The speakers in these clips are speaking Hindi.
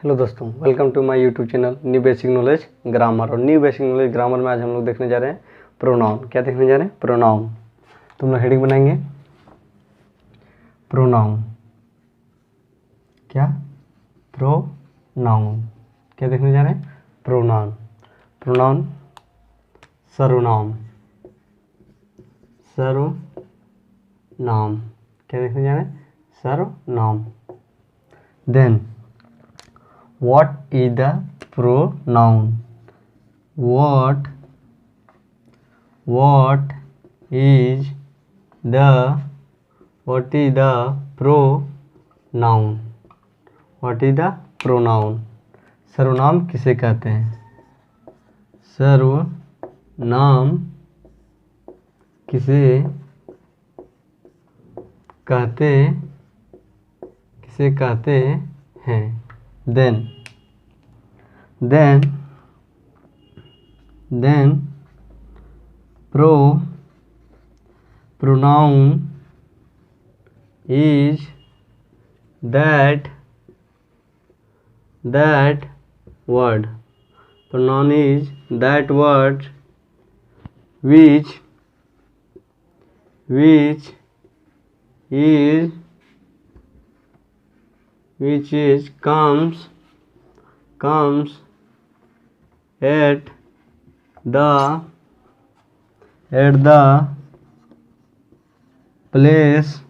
हेलो दोस्तों, welcome to my YouTube channel new basic knowledge grammar. और न्यू बेसिक नॉलेज ग्रामर में आज हम लोग देखने जा रहे हैं प्रोनाउन। क्या देखने जा रहे हैं? प्रोनाउन। तुम लोग हेडिंग बनाएंगे प्रोनाउन। क्या? प्रोनाउन। क्या देखने जा रहे हैं? प्रोनाउन। प्रोनाउन सर्वनाम। सर्वनाम। क्या देखने जा रहे हैं? सर्वनाम। Then what is the pronoun? What is the pronoun? What is the pronoun? सर्वनाम किसे कहते हैं? सर्वनाम किसे कहते हैं? Then pronoun is that word. Pronoun is that word which comes at the place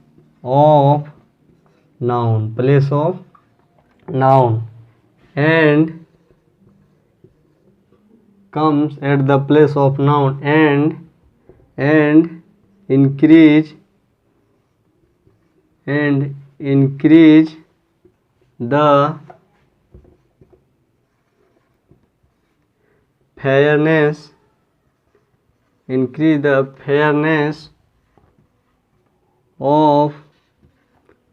of noun, and comes at the place of noun and increase the fairness of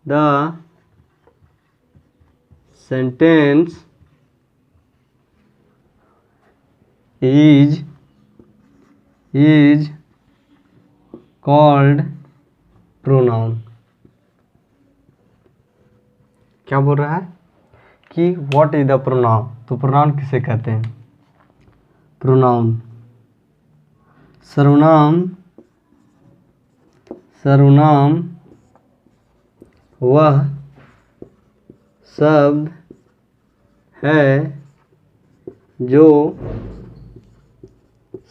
the sentence is called pronoun. क्या बोल रहा है कि व्हाट इज द प्रोनाउन? तो प्रोनाउन किसे कहते हैं? प्रोनाउन सर्वनाम वह शब्द है जो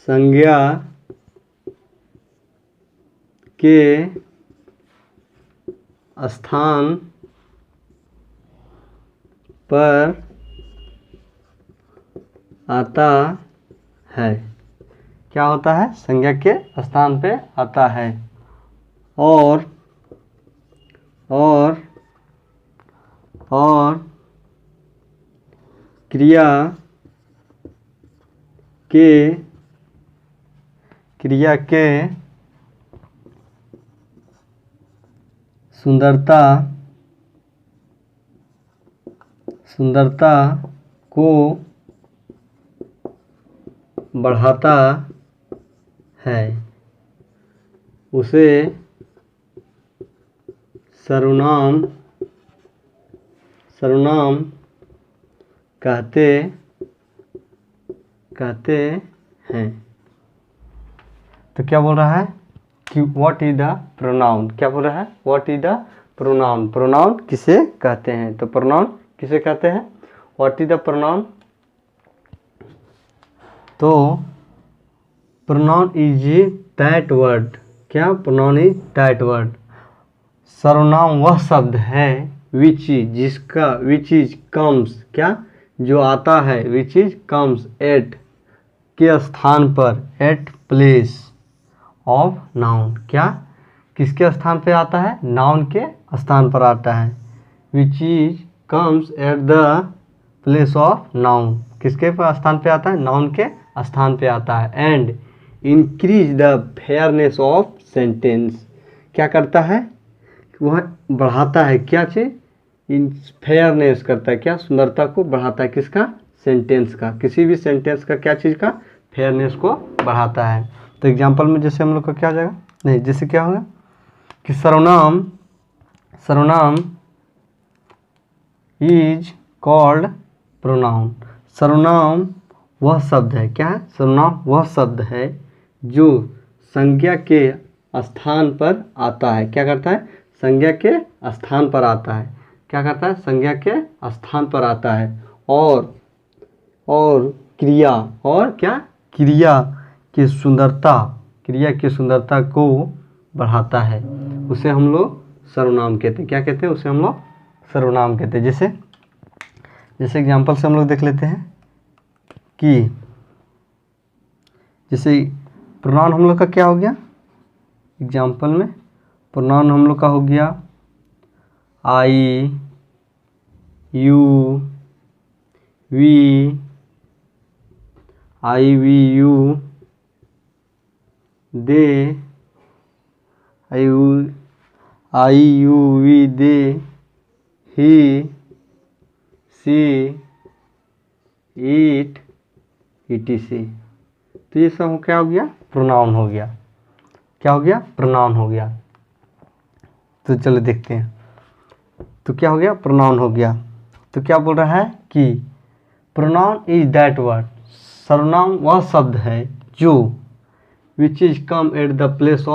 संज्ञा के स्थान पर आता है। क्या होता है? संज्ञा के स्थान पे आता है और क्रिया के सुंदरता को बढ़ाता है, उसे सर्वनाम कहते हैं। तो क्या बोल रहा है कि व्हाट इज द प्रोनाउन? क्या बोल रहा है? What is the pronoun? Pronoun किसे कहते हैं? तो प्रोनाउन किसे कहते हैं? What is the pronoun? तो प्रोनाउन इज दैट वर्ड। क्या? Pronoun is that word. सर्वनाम वह शब्द है विच इज कम्स। क्या? जो आता है। विच इज कम्स एट के स्थान पर, एट प्लेस ऑफ नाउन। क्या? किसके स्थान पे आता है? नाउन के स्थान पर आता है। Which is comes at the place of noun. किसके स्थान पे आता है? नाउन के स्थान पे आता है। And increase the fairness of sentence. क्या करता है? वह बढ़ाता है। क्या चीज? इन फेयरनेस करता है। क्या? सुंदरता को बढ़ाता है। किसका? सेंटेंस का। किसी भी सेंटेंस का क्या चीज़ का? फेयरनेस को बढ़ाता है। तो एग्जांपल में जैसे हम लोग का क्या हो जाएगा? नहीं, जैसे क्या होगा कि सर्वनाम इज कॉल्ड प्रोनाउन। सर्वनाम वह शब्द है, क्या है? सर्वनाम वह शब्द है जो संज्ञा के स्थान पर आता है। क्या करता है? संज्ञा के स्थान पर आता है। क्या करता है? संज्ञा के स्थान पर आता है और क्रिया और क्या? क्रिया की सुंदरता को बढ़ाता है। उसे हम लोग सर्वनाम कहते हैं। क्या कहते हैं? उसे हम लोग सर्वनाम कहते हैं। जैसे एग्जाम्पल से हम लोग देख लेते हैं कि जैसे प्रोनाउन हम लोग का क्या हो गया? एग्जाम्पल में प्रोनाउन हम लोग का हो गया I, you, we, I, we, you, they, I, you, we, they, he, she, it, etc। तो ये सब क्या हो गया? प्रोनाउन हो गया। क्या हो गया? प्रोनाउन हो गया। तो चलो देखते हैं। तो क्या हो गया? प्रोनाउन हो गया। तो क्या बोल रहा है कि प्रोनाउन इज दैट वर्ड, सर्वनाम वह शब्द है जो which is come at the place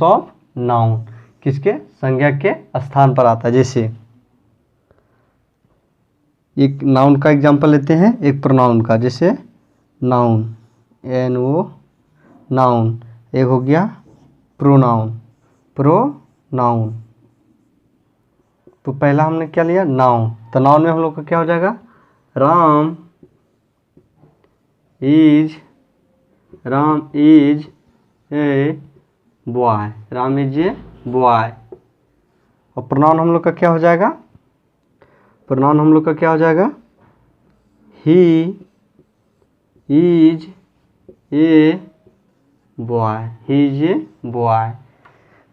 of noun, किसके? संज्ञा के स्थान पर आता है। जैसे एक नाउन का एग्जांपल लेते हैं, एक प्रोनाउन का। जैसे नाउन, NO नाउन, एक हो गया प्रोनाउन। तो पहला हमने क्या लिया? नाउन। तो नाउन में हम लोग का क्या हो जाएगा? Ram is a boy. Ram is a boy. और प्रोनाउन हम लोग का क्या हो जाएगा? प्रोनाउन हम लोग का क्या हो जाएगा? He is a boy.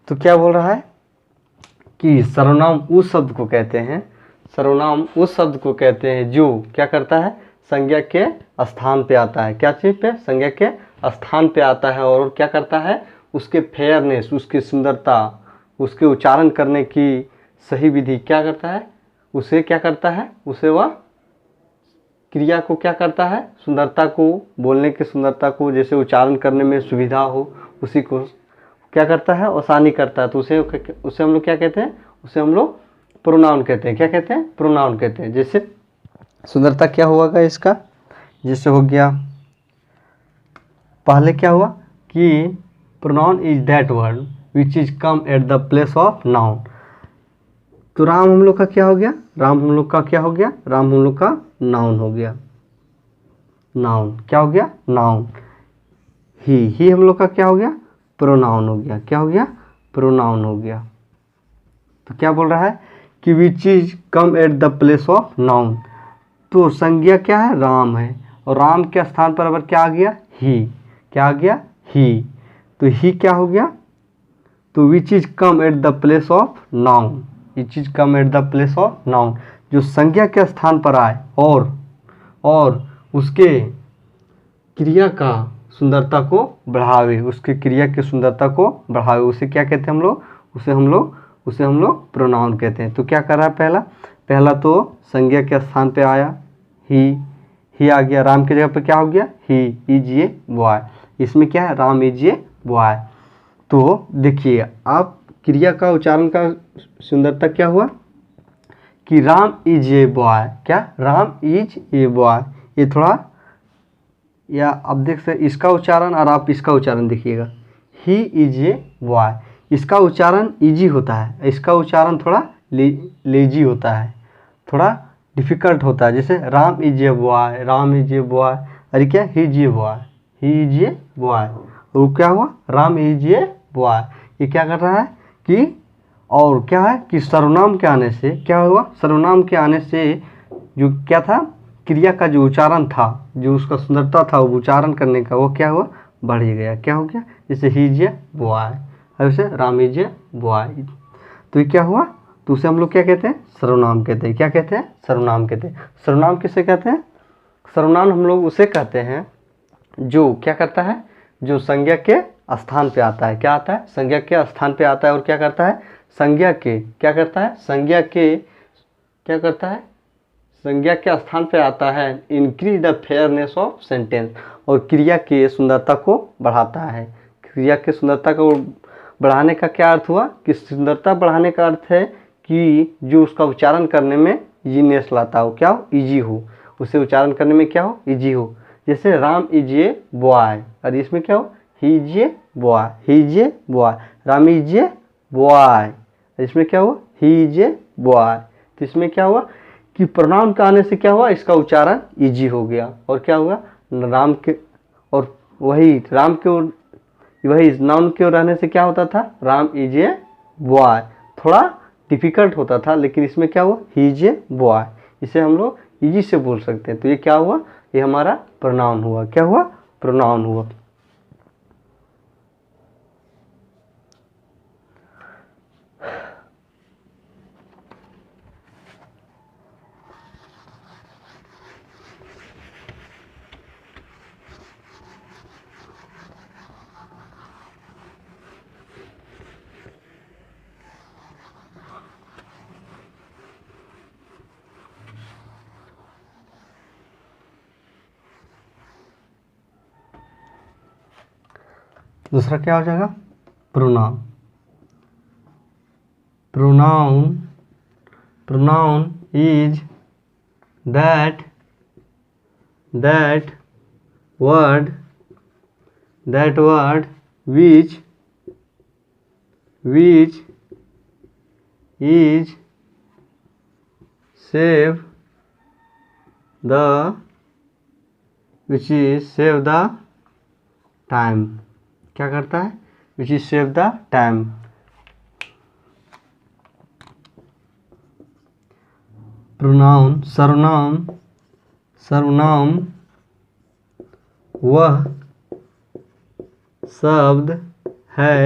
तो क्या बोल रहा है कि सर्वनाम उस शब्द को कहते हैं जो क्या करता है? संज्ञा के स्थान पे आता है। क्या चीज़ पे? संज्ञा के स्थान पे आता है। और क्या करता है? उसके फेयरनेस, उसकी सुंदरता, उसके उच्चारण करने की सही विधि क्या करता है? उसे क्या करता है? उसे वह क्रिया को क्या करता है? सुंदरता को, बोलने की सुंदरता को, जैसे उच्चारण करने में सुविधा हो, उसी को क्या करता है? आसानी करता है। तो उसे हम लोग क्या कहते हैं? उसे हम लोग प्रोनाउन कहते हैं। क्या कहते हैं? प्रोनाउन कहते हैं। जैसे सुंदरता क्या होगा इसका? जैसे हो गया, पहले क्या हुआ कि pronoun is that word which is come at the place of noun. तो राम हम लोग का क्या हो गया? राम हम लोग का नाउन हो गया। नाउन क्या हो गया? नाउन। ही हम लोग का क्या हो गया? प्रोनाउन हो गया। क्या हो गया? प्रोनाउन हो गया। तो क्या बोल रहा है कि which is come at the place of noun. तो संज्ञा क्या है? राम है। और राम के स्थान पर अगर क्या आ गया? ही। क्या आ गया? ही। तो ही क्या हो गया? तो which is come at the place of noun. Which is come at the place of noun, जो संज्ञा के स्थान पर आए और उसके क्रिया का सुंदरता को बढ़ावे, उसके क्रिया की सुंदरता को बढ़ावे, उसे क्या कहते हैं हम लोग? उसे हम लोग प्रोनाउन कहते हैं। तो क्या कर रहा है? पहला तो संज्ञा के स्थान पे आया, ही आ गया। राम की जगह पे क्या हो गया? He is a boy. इसमें क्या है? Ram is a boy. तो देखिए आप, क्रिया का उच्चारण का सुंदरता क्या हुआ कि राम इज ए बॉय। क्या? Ram is a boy. ये थोड़ा, या आप देख सकते इसका उच्चारण और आप इसका उच्चारण देखिएगा। ही इज ए बॉय, इसका उच्चारण इजी होता है, इसका उच्चारण थोड़ा लेजी होता है, थोड़ा डिफिकल्ट होता है। जैसे राम इज ए बॉय, अरे क्या? He is a boy. तो क्या हुआ? Ram is a boy. ये क्या कर रहा है कि, और क्या है कि सर्वनाम के आने से क्या हुआ? सर्वनाम के आने से जो क्या था? क्रिया का जो उच्चारण था, जो उसका सुंदरता था वो उच्चारण करने का, वो क्या हुआ? बढ़ गया। क्या हो गया? जैसे ही इज ए बॉय, ऐसे राम इज ए बॉय। तो ये क्या हुआ? तो उसे हम लोग क्या कहते हैं? सर्वनाम कहते हैं। क्या कहते हैं? सर्वनाम कहते हैं। सर्वनाम किसे कहते हैं? सर्वनाम हम लोग उसे कहते हैं जो क्या करता है? जो संज्ञा के स्थान पे आता है। क्या आता है? संज्ञा के स्थान पे आता है। और क्या करता है? संज्ञा के क्या करता है? संज्ञा के क्या करता है? संज्ञा के स्थान पे आता है increase the fairness of sentence, और क्रिया की सुंदरता को बढ़ाता है। क्रिया की सुंदरता को बढ़ाने का क्या अर्थ हुआ कि सुंदरता बढ़ाने का अर्थ है कि जो उसका उच्चारण करने में ईजीनेस लाता हो, क्या हो, ईजी हो, उसे उच्चारण करने में क्या हो, ईजी हो। जैसे राम इज ए बॉय, और इसमें क्या हो, he is a boy, he is a boy, Ram is a boy, इसमें क्या हुआ, ही इज ए बॉय। तो इसमें क्या हुआ कि प्रोनाउन का आने से क्या हुआ, इसका उच्चारण इजी हो गया, और क्या हुआ, राम के, और वही राम के, वही नाउन के रहने से क्या होता था, राम इज ए बॉय, थोड़ा डिफिकल्ट होता था, लेकिन इसमें क्या हुआ, ही इज ए बॉय, इसे हम लोग इजी से बोल सकते हैं। तो ये क्या हुआ, ये हमारा प्रोनाउन हुआ, क्या हुआ, प्रोनाउन हुआ। दूसरा क्या हो जाएगा, pronoun. Pronoun, pronoun is that word which is save the time, क्या करता है, which is save the time। Pronoun, सर्वनाम वह शब्द है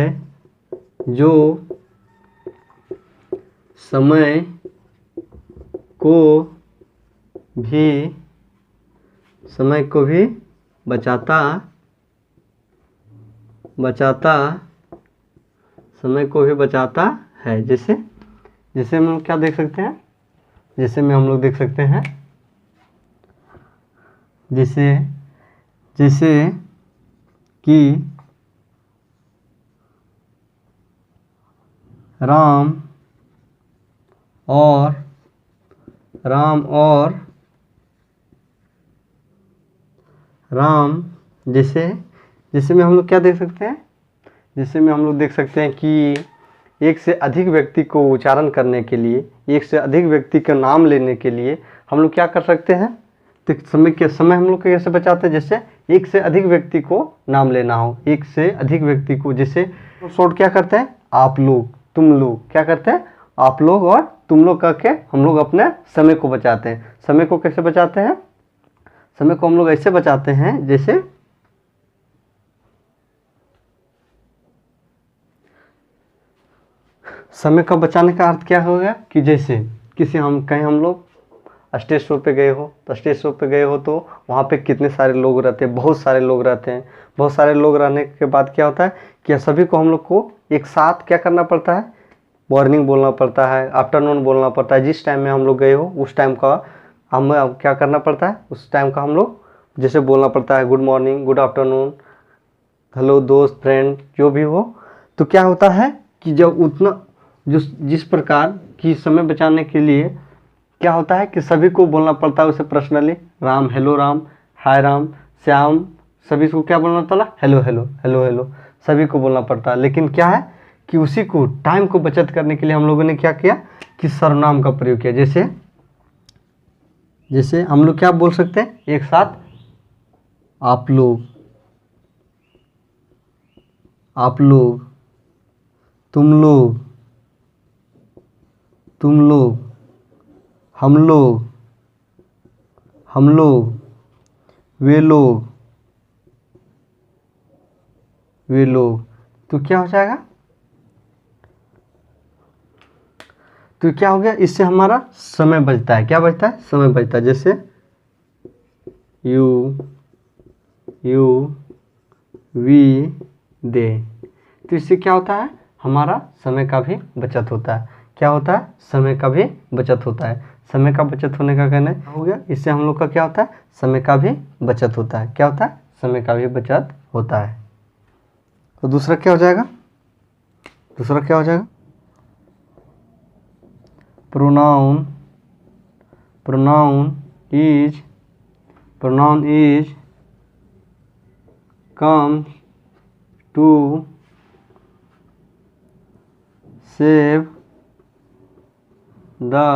जो समय को भी बचाता समय को भी बचाता है। जैसे हम लोग क्या देख सकते हैं, जैसे में हम लोग देख सकते हैं, जैसे कि राम जैसे में हम लोग क्या देख सकते हैं, जैसे में हम लोग देख सकते हैं कि एक से अधिक व्यक्ति को उच्चारण करने के लिए, एक से अधिक व्यक्ति का नाम लेने के लिए हम लोग क्या कर सकते हैं, तो समय हम लोग कैसे बचाते हैं, जैसे एक से अधिक व्यक्ति को नाम लेना हो, एक से अधिक व्यक्ति को, जैसे शॉर्ट क्या करते हैं, आप लोग, तुम लोग, क्या करते हैं, आप लोग और तुम लोग करके हम लोग अपने समय को बचाते हैं। समय को कैसे बचाते हैं, समय को हम लोग ऐसे बचाते हैं, जैसे समय का बचाने का अर्थ क्या होगा कि जैसे कहीं हम लोग स्टेज शो पे गए हो, तो स्टेज शो पे गए हो तो वहाँ पे कितने सारे लोग रहते हैं, बहुत सारे लोग रहते हैं। बहुत सारे लोग रहने के बाद क्या होता है कि सभी को हम लोग को एक साथ क्या करना पड़ता है, मॉर्निंग बोलना पड़ता है, आफ्टरनून बोलना पड़ता है। जिस टाइम में हम लोग गए हो उस टाइम का हम क्या करना पड़ता है, उस टाइम का हम लोग जैसे बोलना पड़ता है, good morning, good afternoon, hello दोस्त, फ्रेंड, जो भी हो। तो क्या होता है कि जब उतना जिस प्रकार की समय बचाने के लिए क्या होता है कि सभी को बोलना पड़ता है उसे पर्सनली, राम, हेलो राम, हाय राम, श्याम, सभी को क्या बोलना पड़ता है, हेलो हेलो हेलो हेलो, सभी को बोलना पड़ता है। लेकिन क्या है कि उसी को टाइम को बचत करने के लिए हम लोगों ने क्या किया कि सर्वनाम का प्रयोग किया। जैसे हम लोग क्या बोल सकते हैं एक साथ, आप लोग, तुम लोग, हम लोग, वे लोग। तो क्या हो जाएगा, तो क्या हो गया, इससे हमारा समय बचता है। क्या बचता है, समय बचता है। जैसे यू, वी, दे, तो इससे क्या होता है, हमारा समय का भी बचत होता है। क्या होता है, समय का भी बचत होता है। समय का बचत होने का कहना हो गया, इससे हम लोग का क्या होता है, समय का भी बचत होता है। क्या होता है, समय का भी बचत होता है। तो दूसरा क्या हो जाएगा, दूसरा क्या हो जाएगा, pronoun, pronoun is comes to save the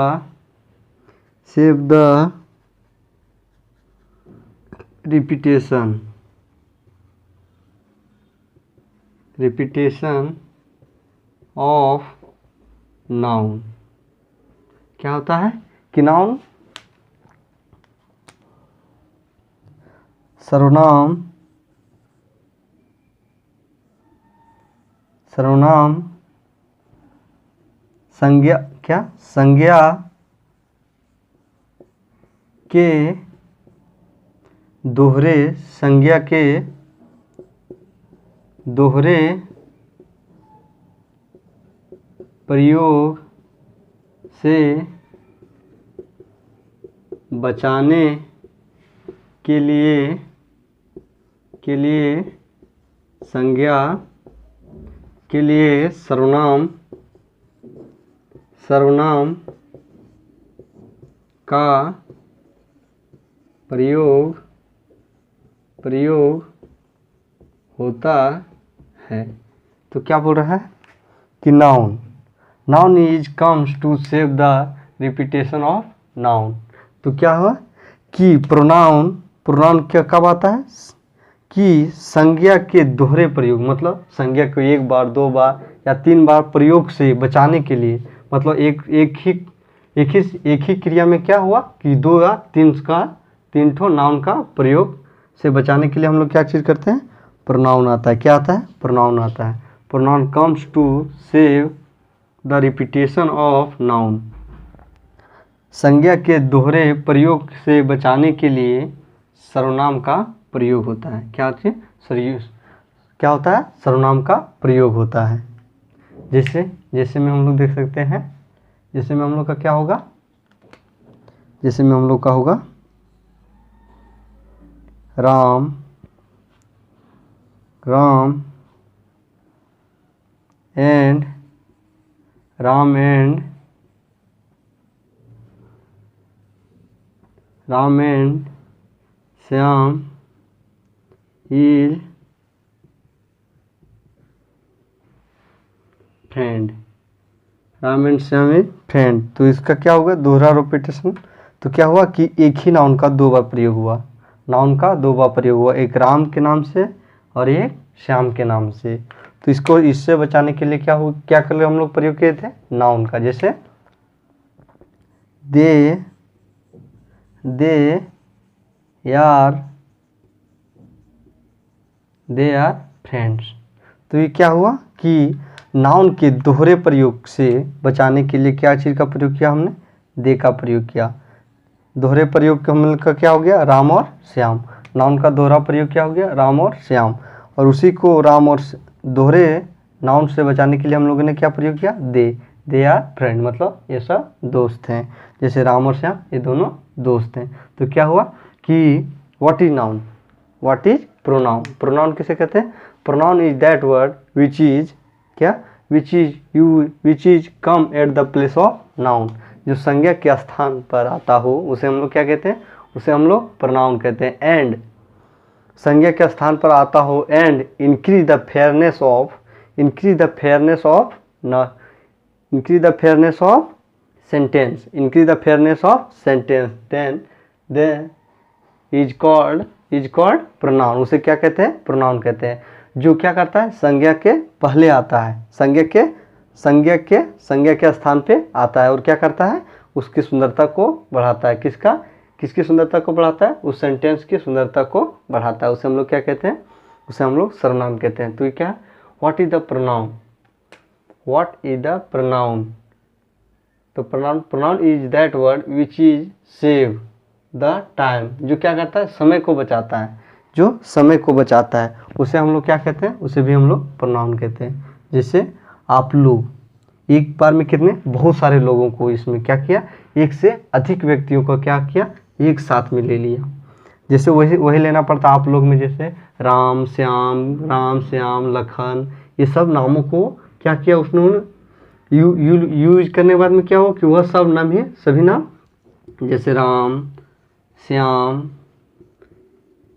repetition of noun। क्या होता है कि नाउन सर्वनाम संज्ञा, क्या संज्ञा के दोहरे प्रयोग से बचाने के लिए संज्ञा के लिए सर्वनाम का प्रयोग होता है। तो क्या बोल रहा है कि noun is comes to save the repetition of noun. तो क्या हुआ कि प्रोनाउन क्या कब आता है कि संज्ञा के दोहरे प्रयोग, मतलब संज्ञा को एक बार, दो बार या तीन बार प्रयोग से बचाने के लिए, मतलब एक ही क्रिया में क्या हुआ कि दो या तीन ठो नाउन का प्रयोग से बचाने के लिए हम लोग क्या चीज़ करते हैं, प्रोनाउन आता है। क्या आता है, प्रोनाउन आता है। Pronoun comes to save the repetition of noun. संज्ञा के दोहरे प्रयोग से बचाने के लिए सर्वनाम का प्रयोग होता है। क्या होता है, सर्वनाम का प्रयोग होता है। जैसे में हम लोग देख सकते हैं, जैसे में हम लोग का क्या होगा, जैसे में हम लोग का होगा Ram and Shyam is friend. Ram and Shyam is friend. तो इसका क्या होगा, दोहरा रिपीटेशन। तो क्या हुआ कि एक ही नाउन का दो बार प्रयोग हुआ, नाउन का दो बार प्रयोग हुआ, एक राम के नाम से और एक श्याम के नाम से। तो इसको इससे बचाने के लिए क्या कर हम लोग प्रयोग किए थे, नाउन का। जैसे दे आर फ्रेंड्स। तो ये क्या हुआ कि नाउन के दोहरे प्रयोग से बचाने के लिए क्या चीज़ का प्रयोग किया हमने, दे का प्रयोग किया। दोहरे प्रयोग का क्या हो गया, राम और श्याम। नाउन का दोहरा प्रयोग क्या हो गया, राम और श्याम। और उसी को राम और दोहरे नाउन से बचाने के लिए हम लोगों ने क्या प्रयोग किया, दे आर फ्रेंड, मतलब ये सब दोस्त हैं। जैसे राम और श्याम ये दोनों दोस्त हैं। तो क्या हुआ कि what is noun, what is pronoun. Pronoun किसे कहते हैं, pronoun is that word which is come at the place of noun. जो संज्ञा के स्थान पर आता हो उसे हम लोग क्या कहते हैं, उसे हम लोग प्रोनाउन कहते हैं। एंड संज्ञा के स्थान पर आता हो and increase the fairness of sentence then is called pronoun. उसे क्या कहते हैं, प्रोनाउन कहते हैं। जो क्या करता है, संज्ञा के पहले आता है, संज्ञा के स्थान पे आता है और क्या करता है, उसकी सुंदरता को बढ़ाता है। किसकी सुंदरता को बढ़ाता है, उस सेंटेंस की सुंदरता को बढ़ाता है। उसे हम लोग क्या कहते हैं, उसे हम लोग सर्वनाम कहते हैं। तो ये क्या, व्हाट इज द प्रोनाउन। तो pronoun is that word which is save the time. जो क्या करता है, समय को बचाता है, जो समय को बचाता है, उसे हम लोग क्या कहते हैं, उसे भी हम लोग प्रोनाउन कहते हैं। जैसे आप लोग, एक बार में कितने, बहुत सारे लोगों को इसमें क्या किया, एक से अधिक व्यक्तियों को क्या किया, एक साथ में ले लिया। जैसे वही लेना पड़ता आप लोग में, जैसे राम श्याम लखन, ये सब नामों को क्या किया उसने यूज करने के बाद में क्या हो कि वह सब नाम है, सभी नाम जैसे राम श्याम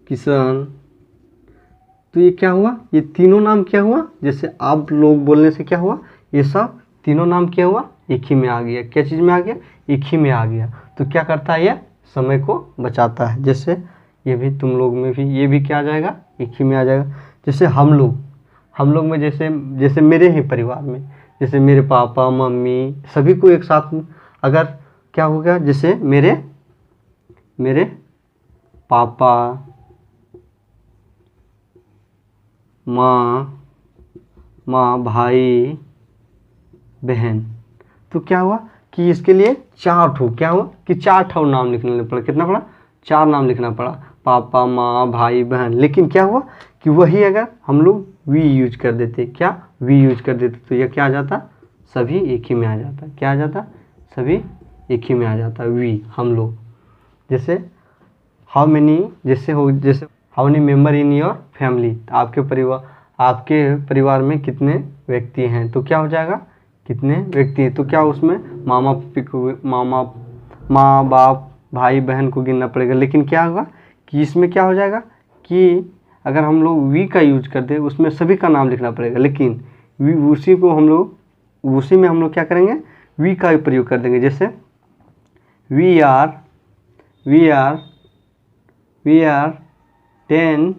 किशन, तो ये क्या हुआ, ये तीनों नाम क्या हुआ, जैसे आप लोग बोलने से क्या हुआ, ये सब तीनों नाम क्या हुआ, एक ही में आ गया। क्या चीज़ में आ गया, एक ही में आ गया। तो क्या करता है, ये समय को बचाता है। जैसे ये भी तुम लोग में भी ये भी क्या आ जाएगा, एक ही में आ जाएगा। जैसे हम लोग में जैसे मेरे ही परिवार में, जैसे मेरे पापा मम्मी सभी को एक साथ में अगर क्या हो गया, जैसे मेरे पापा माँ भाई बहन, तो क्या हुआ कि इसके लिए चार ठो नाम लिखना पड़ा। कितना पड़ा, 4 नाम लिखना पड़ा, पापा माँ भाई बहन। लेकिन क्या हुआ कि वही अगर हम लोग वी यूज कर देते, तो यह क्या आ जाता, सभी एक ही में आ जाता। क्या आ जाता, सभी एक ही में आ जाता, वी हम लोग। जैसे how many member in your family, आपके परिवार में कितने व्यक्ति हैं, तो क्या हो जाएगा, कितने व्यक्ति हैं। तो क्या उसमें माँ बाप भाई बहन को गिनना पड़ेगा। लेकिन क्या होगा कि इसमें क्या हो जाएगा कि अगर हम लोग वी का यूज करते हैं, उसमें सभी का नाम लिखना पड़ेगा। लेकिन उसी में हम लोग क्या करेंगे, वी का प्रयोग कर देंगे। जैसे we are 10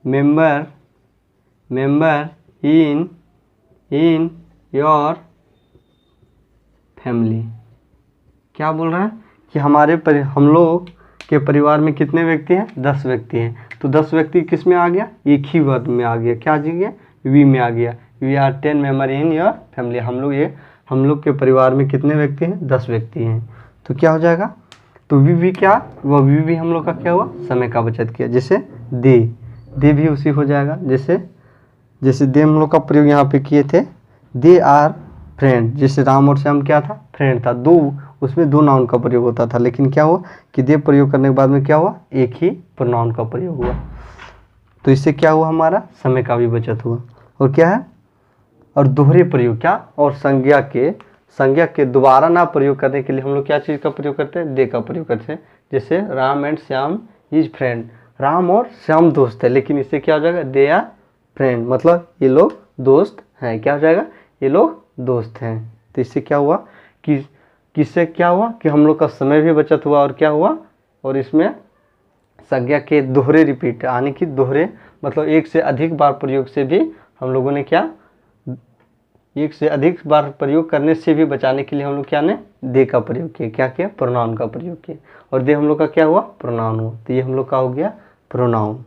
member in your family. क्या बोल रहा है कि हम लोग के परिवार में कितने व्यक्ति हैं, 10 व्यक्ति हैं। तो 10 व्यक्ति किस में आ गया, एक ही वर्ड में आ गया। क्या आ गया, वी में आ गया। We are 10 member in your family. हम लोग के परिवार में कितने व्यक्ति हैं, 10 व्यक्ति हैं। तो क्या हो जाएगा, तो वी हम लोग का क्या हुआ, समय का बचत किया। जैसे दे भी उसी हो जाएगा। जैसे दे हम लोग का प्रयोग यहाँ पे किए थे, दे आर फ्रेंड। जैसे राम और श्याम क्या था, फ्रेंड था। उसमें 2 नाउन का प्रयोग होता था। लेकिन क्या हुआ कि दे प्रयोग करने के बाद में क्या हुआ, एक ही प्रोनाउन का प्रयोग हुआ। तो इससे क्या हुआ, हमारा समय का भी बचत हुआ। और क्या है, और दोहरे प्रयोग क्या, और संज्ञा के दोबारा ना प्रयोग करने के लिए हम लोग क्या चीज़ का प्रयोग करते हैं, दे का प्रयोग करते हैं। जैसे Ram and Shyam is friend, Ram और श्याम दोस्त है। लेकिन इससे क्या हो जाएगा, दे आर फ्रेंड, मतलब ये लोग दोस्त हैं। क्या हो जाएगा, ये लोग दोस्त हैं। तो इससे क्या हुआ कि किससे क्या हुआ कि हम लोग का समय भी बचत हुआ। और क्या हुआ, और इसमें संज्ञा के दोहरे रिपीट आने की, दोहरे मतलब एक से अधिक बार प्रयोग से भी हम लोगों ने क्या, एक से अधिक बार प्रयोग करने से भी बचाने के लिए हम लोग क्या ने, दे का प्रयोग किया। क्या किया, प्रोनाउन का प्रयोग किया। और दे हम लोग का क्या हुआ, प्रोनाउन हुआ। तो ये हम लोग का हो गया प्रोनाउन।